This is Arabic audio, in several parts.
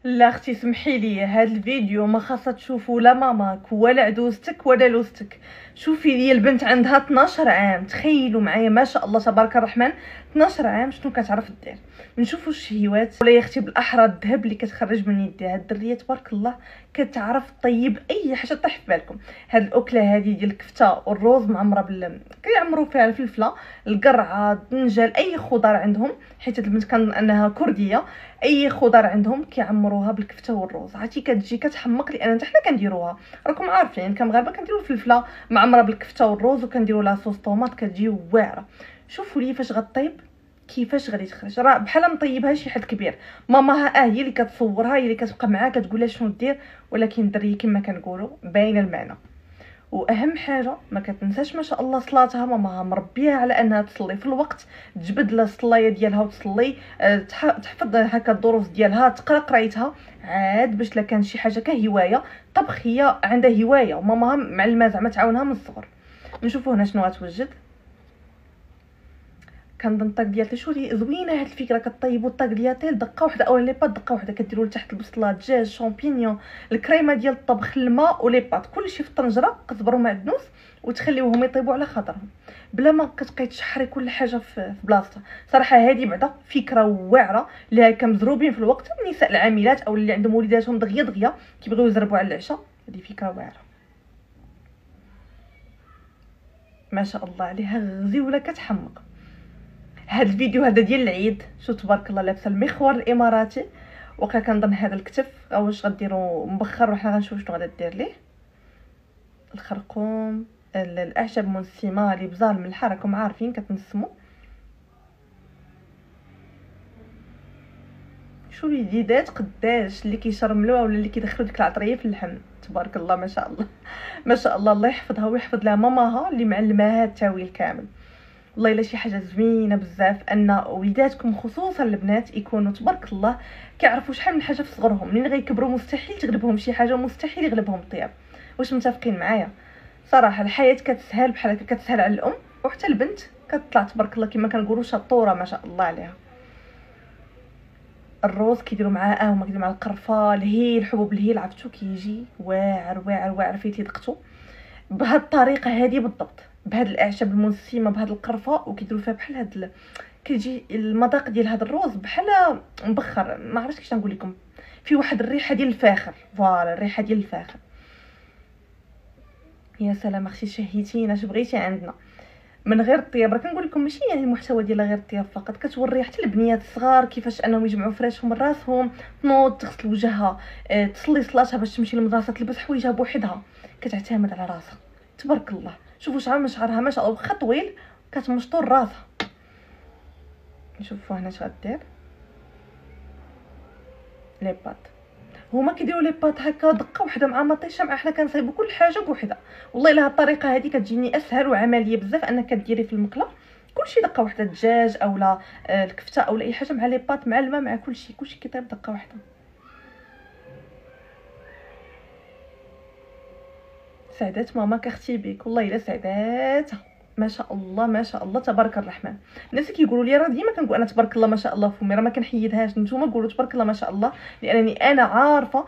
لا اختي سمحي لي، هذا الفيديو ما خاصها تشوفوا لا ماماك ولا عدوزتك ولا لوزتك. شوفي لي البنت عندها 12 عام، تخيلوا معايا ما شاء الله تبارك الرحمن. 12 عام شنو كتعرف دير؟ نشوفوا الشهيوات ولا يا اختي بالاحرى الذهب اللي كتخرج من يديها. الدريه تبارك الله كتعرف طيب اي حاجه طيح في بالكم. هاد الاكله هذه ديال الكفته والروز معمره كيعمروا فيها الفلفله، القرعه، الدنجال، اي خضار عندهم، حيت هاد البنت كنظن انها كرديه. اي خضار عندهم كيعمروها بالكفته والروز، عرفتي كتجي كتحمق، لان حتى حنا كنديروها راكم عارفين كمغاربه كنديروا الفلفله معمره بالكفته والروز وكنديروا لها صوص طوماط كتجي واعره. شوفوا لي فاش غطيب، كيفاش غادي تخرج، راه بحال مطيبها شي حد كبير. ماماها هي اللي كتصورها، هي اللي كتبقى معاها كتقول لها شنو دير، ولكن الدريه كما كنقولوا باينه المعنى. واهم حاجه ما كتنساش ما شاء الله صلاتها، ماماها مربيها على انها تصلي في الوقت، تجبد لها الصلايه ديالها وتصلي، تحفظ هكا الدروس ديالها، تقرا قرايتها عاد باش لا كان شي حاجه كهوايه. طبخ هي عندها هوايه وماماها معلمه زعما تعاونها من الصغر. نشوفوا هنا شنو غتوجد. كنظن الطاق ديال شوري زوينه هاد الفكره، كطيبوا الطاق ديال دقه واحده او لي بات دقه واحده، كديروا لتحت البصله، دجاج، شامبينيون، الكريمه ديال الطبخ، الماء ولي بات، كلشي في الطنجره، كتبروا معدنوس وتخليوهم يطيبوا على خاطرهم بلا ما كتبقاي تشحري كل حاجه في بلاصتها. صراحه هذه بعدا فكره واعره اللي كمزروبين في الوقت، النساء العاملات او اللي عندهم وليداتهم دغيا دغيا كيبغيو يزربوا على العشاء، هذه فكره واعره ما شاء الله عليها، غزيوله كتحمق. هاد الفيديو هذا ديال العيد، شو تبارك الله لابسه المخور الاماراتي، وكا كنظن هذا الكتف واش غديروا مبخر، وحنا غنشوف شنو غادا دير ليه. الخرقوم، الاعشاب المنسمه، لي بزار من الحر راكم عارفين كتنسموا. شو الجديدات قداش اللي كيشرملوها ولا اللي كيدخلوا ديك العطريه في اللحم، تبارك الله ما شاء الله ما شاء الله. الله يحفظها ويحفظ لها ماماها اللي معلماها التاويل كامل. والله الا شي حاجه زوينه بزاف ان وليداتكم خصوصا البنات يكونوا تبارك الله كيعرفوا شحال من حاجه في صغرهم، منين غيكبروا مستحيل تغلبهم شي حاجه، مستحيل يغلبهم الطياب. واش متفقين معايا؟ صراحه الحياه كتسهل بحال هكا، كتسهل على الام، وحتى البنت كتطلع تبارك الله كما كنقولوا شطوره ما شاء الله عليها. الروز كيديروا معاه هما كيديروا مع القرفه، الهيل، حبوب الهيل، عرفتو كيجي واعر واعر واعر فيتي دقتو بهاد الطريقه هذه بالضبط، بهاد الاعشاب المنسمه، بهاد القرفه، وكيديروا فيها بحال هاد كيجي المذاق ديال هاد الروز بحال مبخر، ما عرفتش كيفاش نقول لكم، في واحد الريحه ديال الفاخر، فوالا الريحه ديال الفاخر. يا سلام اختي شهيتينا، اش بغيتي عندنا من غير الطياب. راه كنقول لكم ماشي يعني المحتوى ديالها غير الطياب فقط، كتوري حتى البنيات الصغار كيفاش انهم يجمعوا فراشهم من راسهم، تنوض تغسل وجهها، تصلي صلاتها باش تمشي للمدرسه، تلبس حوايجها بوحدها، كتعتمد على راسها تبارك الله. شوفوا شعر من شعرها ما شاء الله، واخا طويل كتمشطور راسها. نشوفوا هنا اش غدير. لي بات هما كيديروا لي بات هكا دقه وحده مع مطيشه، مع حنا كنصايبوا كل حاجه بوحدها. والله الا هاد الطريقه هذه كتجيني اسهل وعمليه بزاف، انك كديري في المقله كلشي دقه وحده، الدجاج اولا الكفته اولا اي حاجه، مع لي بات مع الماء مع كلشي كيطيب دقه وحده. سعدات ماماك اختي بيك، والله الا سعداتها ما شاء الله ما شاء الله تبارك الرحمن. الناس كيقولوا لي راه ديما كنقول انا تبارك الله ما شاء الله فمي، راه ما كنحيدهاش، نتوما قولوا تبارك الله ما شاء الله، لانني انا عارفه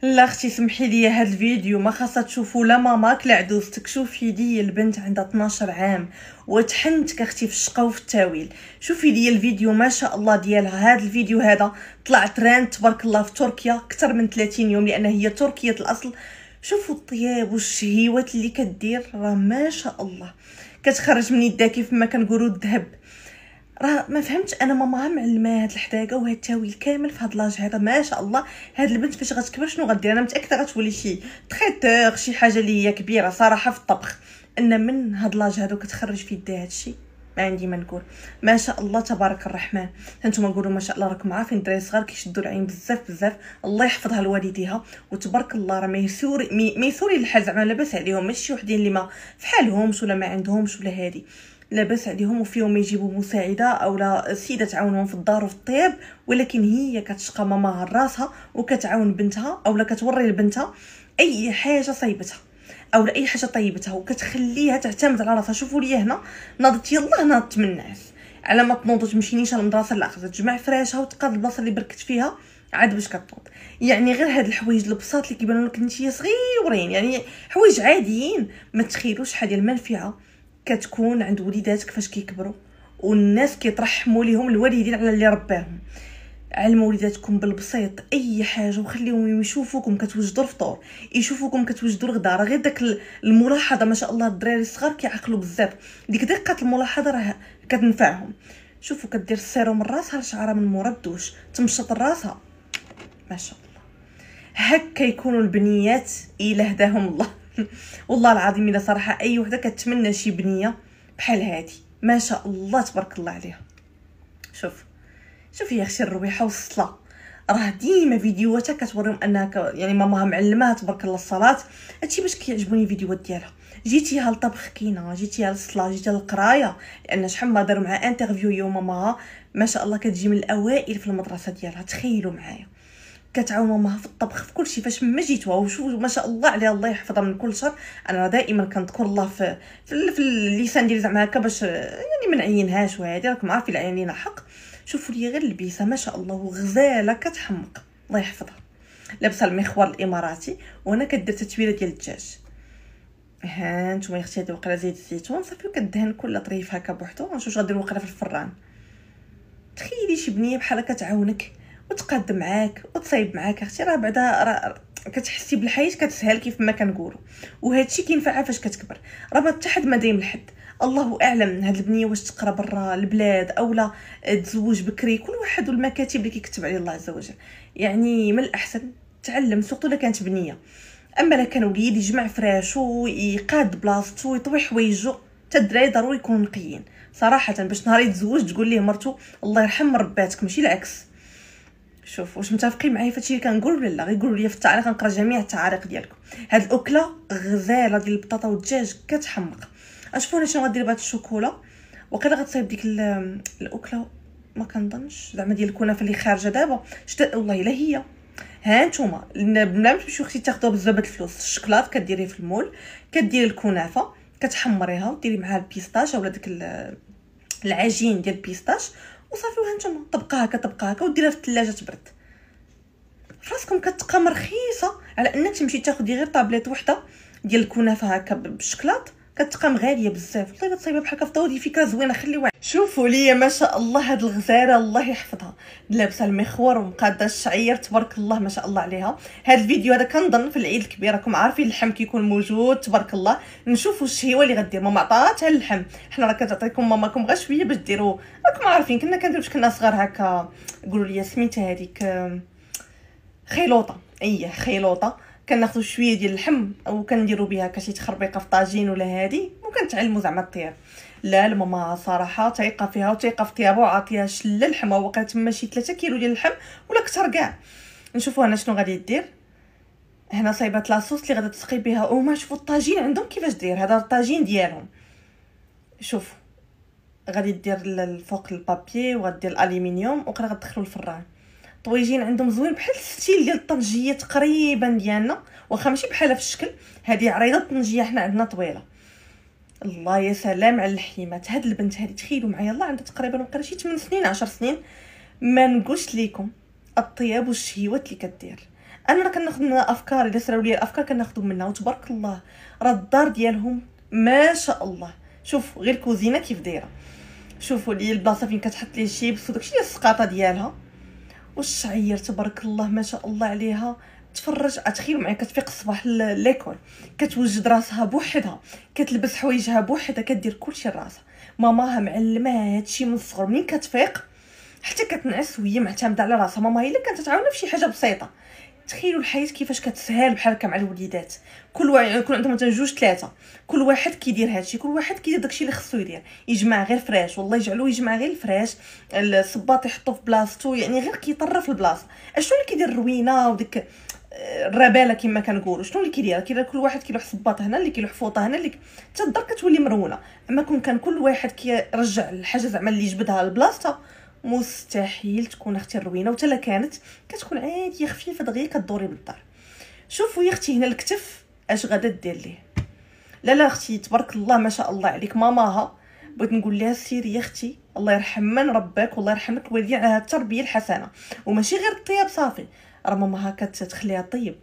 لا اختي سمحي لي، هاد الفيديو ما خاصها تشوفوا لا ماماك لا عدوزتك. شوفي لي البنت عندها 12 عام وتحنتك اختي في الشقه وفي التاويل. شوفي لي الفيديو ما شاء الله ديالها، هاد الفيديو هذا طلع ترند تبارك الله في تركيا اكثر من 30 يوم، لان هي تركيه الاصل. شوفوا الطياب والشهيوات اللي كدير، راه ما شاء الله كتخرج من يدها كيف ما كنقولوا الذهب. راه ما فهمتش انا ماماها معلمه هاد الحداقه وهاد التاويل كامل في هاد لاج هذا ما شاء الله. هاد البنت فاش غتكبر شنو غدير؟ انا متاكده غتولي شي تريتور، شي حاجه اللي هي كبيره صراحه في الطبخ، ان من هاد لاج هادو كتخرج في يدها هادشي. ما عندي ما نقول، ما شاء الله تبارك الرحمن. هانتوما نقولوا ما شاء الله، راكم عارفين الدراري الصغار كيشدوا العين بزاف بزاف، الله يحفظها لوالديها وتبارك الله. راه ميسوري الحال زعما لاباس عليهم، ماشي وحدين اللي ما فحالهمش ولا ما عندهمش ولا هادي، لاباس عليهم وفيهم يجيبوا مساعده اولا سيده تعاونهم في الدار وفي الطياب، ولكن هي كتشقى ماماها راسها وكتعاون بنتها اولا كتوري لبنتها اي حاجه صايبتها اولا اي حاجه طيبتها وكتخليها تعتمد على راسها. شوفوا لي هنا ناضت، يلاه ناضت من النعاس، على ما تنوض تمشي نيشان للمدرسه، لا خصها تجمع فراشها وتقاد البلاصه اللي بركت فيها عاد باش كتوض. يعني غير هاد الحوايج البساط اللي كيبانوا لك نتيا صغيورين، يعني حوايج عاديين، ما تخيلوش شحال ديال المنفعه كتكون عند وليداتك فاش كيكبروا، والناس كيترحموا ليهم الوالدين على اللي رباهم. علموا وليداتكم بالبسيط اي حاجه وخليهم يشوفوكم كتوجدوا الفطور، يشوفوكم كتوجدوا الغداء. راه غير داك الملاحظه ما شاء الله الدراري الصغار كيعقلوا بزاف، ديك دقه الملاحظه راه كتنفعهم. شوفوا كدير السيروم من راسها لشعرها من مورا الدوش، تمشط راسها ما شاء الله. هكا يكونوا البنيات الا هداهم الله. والله العظيم الا صراحه اي وحده كتمنى شي بنيه بحال هادي ما شاء الله تبارك الله عليها. شوفي يا اختي الرويحه والصلاه، راه ديما فيديوهاتها كتوريهم انها يعني ماماها معلماها تبارك الله الصلاه. هادشي باش كيعجبوني الفيديوهات ديالها. جيتيها لطبخ كينا، جيتيها للصلاه، جيتيها للقرايه، لان شحال ما داروا مع انترفيو يوم ماماها ما شاء الله كتجي من الاوائل في المدرسه ديالها. تخيلوا معايا كتعاون ماماها في الطبخ في كلشي. فاش ما جيتوها وشوفوا ما شاء الله عليها الله يحفظها من كل شر. انا دائما كنذكر الله في اللسان ديالي زعما هكا باش يعني ما نعينهاش، وهادي راكم عارفين العين لينا حق. شوفوا لي غير البيسه ما شاء الله وغزاله كتحمق الله يحفظها، لابسه المخوار الاماراتي وانا كدير تتويله ديال الدجاج. ها نتوما يا اختي هادي وقيله زيت الزيتون صافي وكدهن كل طريف هكا بوحدو. نشوف واش غدير وقيله في الفران. تخيلي شي بنيه بحال هكا تعاونك وتقاد معاك وتصايب معاك اختي، راه بعدا كتحسي بالحياه كتسهل كيف ما كنقولوا. وهادشي كينفعها فاش كتكبر. راه ما حتى حد ما دايم الحد. الله اعلم هاد البنيه واش تقرا برا البلاد او لا تزوج بكري، كل واحد والمكاتب اللي كيكتب عليه الله عز وجل. يعني من الاحسن تعلم سورتو الا كانت بنيه. اما الا كان وليد يجمع فراشو يقاد بلاصتو يطوي حوايجو، حتى الدراري ضروري يكونوا نقيين صراحه باش نهار يتزوج تقول ليه مرتو الله يرحم رباتك ماشي العكس. شوف واش متفقين معايا فهادشي اللي كنقول ولا لا؟ غير قولوا لي في التعليق نقرا جميع التعاليق ديالكم. هاد الاكله غزاله ديال البطاطا والدجاج كتحمق. اشوفوا انا شنو غدير بهاد الشوكولا. وقيلا غتصايب ديك الاكله ما كنظنش زعما ديال الكنافه اللي خارجه دابا والله الا هي. ها نتوما بلا ما تمشيو اختي تاخذوها بزاف الفلوس. الشكلاط كديريه في المول، كديري الكنافه كتحمريها وديري معاها البيستاش اولا داك العجين ديال البيستاش وصافي. وها نتوما طبقها هكا وديرها في الثلاجه تبرد. راسكم كتقام رخيصه على انك تمشي تاخدي غير طابليت وحده ديال الكنافه هكا بالشكلاط، كتقام غاليه بزاف. والله تصايبها بحال هكا دي فكره زوينه. خليوها شوفوا لي ما شاء الله هاد الغزاله الله يحفظها لابسه المخور ومقاده الشعير تبارك الله ما شاء الله عليها. هاد الفيديو هذا كنظن في العيد الكبير راكم عارفين اللحم كيكون موجود تبارك الله. نشوفوا الشهيوه اللي غدير ماما عطاتها اللحم. حنا راه كتعطيكم ماماكم غير شويه باش ديروا. راكم عارفين كنا كنديروا باش كنا صغار هكا. قولوا لي سميتها هذيك خيلوطه. خيلوطه كناخذوا شويه ديال اللحم وكنديروا بها كشي تخربيقه في طاجين ولا هادي وكنتعلموا زعما الطياب. لا الماما صراحه تايقه فيها وتايقه في طيابها وعاطيها شله اللحم وقيله تما شي 3 كيلو ديال اللحم ولا كثر كاع. نشوفوا هنا شنو غادي دير. هنا صايبات لاصوص اللي غادا تسقي بها. وما شوفوا الطاجين عندهم كيفاش داير. هذا الطاجين ديالهم. شوفوا غادي دير الفوق البابي وغادير الالومنيوم وقرا غتدخلوا الفران. طويجين عندهم زوين بحال الستيل ديال الطنجيه تقريبا ديالنا واخا ماشي بحالها في الشكل. هذه عريضه الطنجيه حنا عندنا طويله. الله يا سلام على اللحيمات. هاد البنت هذه تخيلوا معايا الله عندها تقريبا وقيلا شي 8 سنين 10 سنين. ما نقولش لكم الطياب والشهيوات اللي كدير. انا راه كناخذ منها افكار. الا سراو لي الافكار كناخذهم منها وتبارك الله راه الدار ديالهم ما شاء الله. شوف غير الكوزينه كيف دايره. شوفوا لي البلاصه فين كتحط لي الشيبس وداكشي ديال السقاطه ديالها والشعير تبارك الله ما شاء الله عليها. تفرج تخيلوا معايا كتفيق الصباح ليكول كتوجد راسها بوحدها كتلبس حوايجها بوحدها كدير كلشي لراسها. ماماها معلمه هادشي من الصغر. منين كتفيق حتى كتنعس وهي معتمده على راسها. ماما هي اللي كانت تعاونها في شي حاجه بسيطه. تخيلوا الحياه كيفاش كتسهل بحال هكا مع الوليدات. كل واحد يكون عندهم مثلا 2 3 كل واحد كيدير هادشي. كل واحد كيدير داكشي اللي خصو يدير. يجمع غير فراش والله يجعلوه يجمع غير الفراش الصباط يحطوه في بلاصتو. يعني غير كيطرف البلاصه. شنو اللي كيدير الروينه وديك الرباله كما كنقولوا. شنو اللي كيدير كل واحد كيلوح صباط هنا اللي كيلوح فوطه هنا اللي حتى الدار كتولي مرونه. اما كان كل واحد كيرجع الحاجه زعما اللي جبدها لبلاصتها مستحيل تكون اختي الروينه. وتا كانت كتكون عاديه خفيفه دغيا كدوري بالدار. شوفوا يا اختي هنا الكتف اش غادا دير ليه. لا اختي تبارك الله ما شاء الله عليك. ماماها بغيت نقول لها سيري يا اختي، الله يرحم من ربك والله يرحم لك الوالدين على هذه التربيه الحسنه، وماشي غير الطياب صافي، راه ماماها كتخليها طيب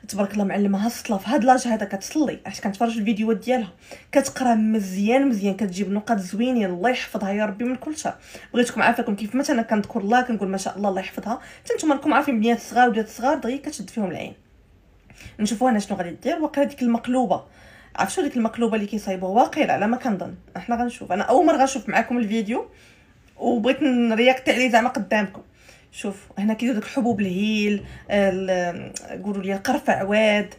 تبارك الله، معلمها الصلاه في هذا لاج هذا، كتصلي عرفت كنتفرج الفيديوهات ديالها، كتقرا مزيان مزيان، كتجيب نقاط زوينين، الله يحفظها يا ربي من كل شر. بغيتكم عافاكم كيف ما انا كنذكر الله كنقول ما شاء الله الله يحفظها، حتى نتوما راكم عارفين بنيات صغار وديال الصغار دغيا كتشد فيهم العين. نشوفوا هنا شنو غادي دير. واقيلا ديك المقلوبه، عرفتوا ديك المقلوبه اللي كيصايبوها، واقيلا على ما كنظن احنا غنشوف، انا اول مره غنشوف معكم الفيديو وبغيت نرياكت عليه زعما قدامكم. شوف هنا كيديروا داك الحبوب الهيل، قولوا لي قرفع عواد،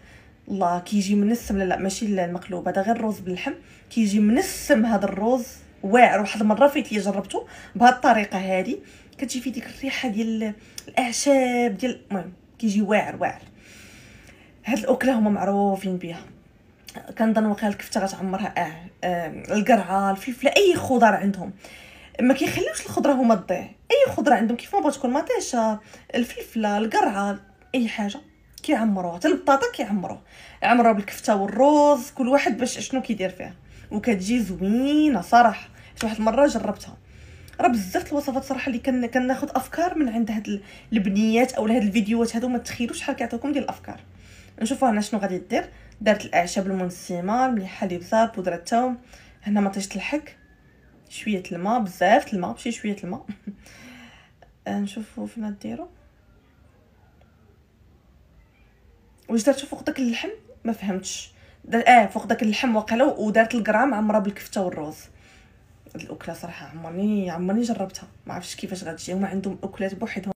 الله كيجي منسم. لا ماشي المقلوب، هذا غير الرز باللحم، كيجي منسم هذا الرز واعر. واحد المره فايت لي جربته بهذه الطريقه هذه، كتجي فيه ديك الريحه ديال الاعشاب ديال، المهم كيجي واعر واعر. هاد الاكله هما معروفين بها، كنظن واقيلا الكفته غتعمرها القرعه الفلفله اي خضار عندهم، ما كيخليوش الخضره هما تضيع، اي خضره عندهم كيف ما بغات تكون مطيشه الفلفله القرعه اي حاجه كيعمروها، حتى البطاطا يعمروها بالكفته والرز، كل واحد باش شنو كيدير فيها، وكتجي زوينه صراحه. واحد المره جربتها، راه بزاف الوصفات صراحه اللي كناخذ افكار من عند هاد البنيات او هاد الفيديوهات هادو، ما تخيلوش شحال كيعطيوكم ديال الافكار. نشوفوا هنا شنو غادي دير. دارت الاعشاب المنسمه المليحه اللي بزاف، بودره الثوم، هنا مطيشه الحك، شويه الماء، بزاف الماء ماشي شويه الماء. نشوفوا فين ديروا. واش درت فوق داك اللحم ما فهمتش، فوق داك اللحم واقيلا، ودارت القرعه معمره بالكفته والرز. الاكله صراحه عمرني جربتها، ما عرفتش كيفاش غتجي، هما عندهم اكلات بوحدهم.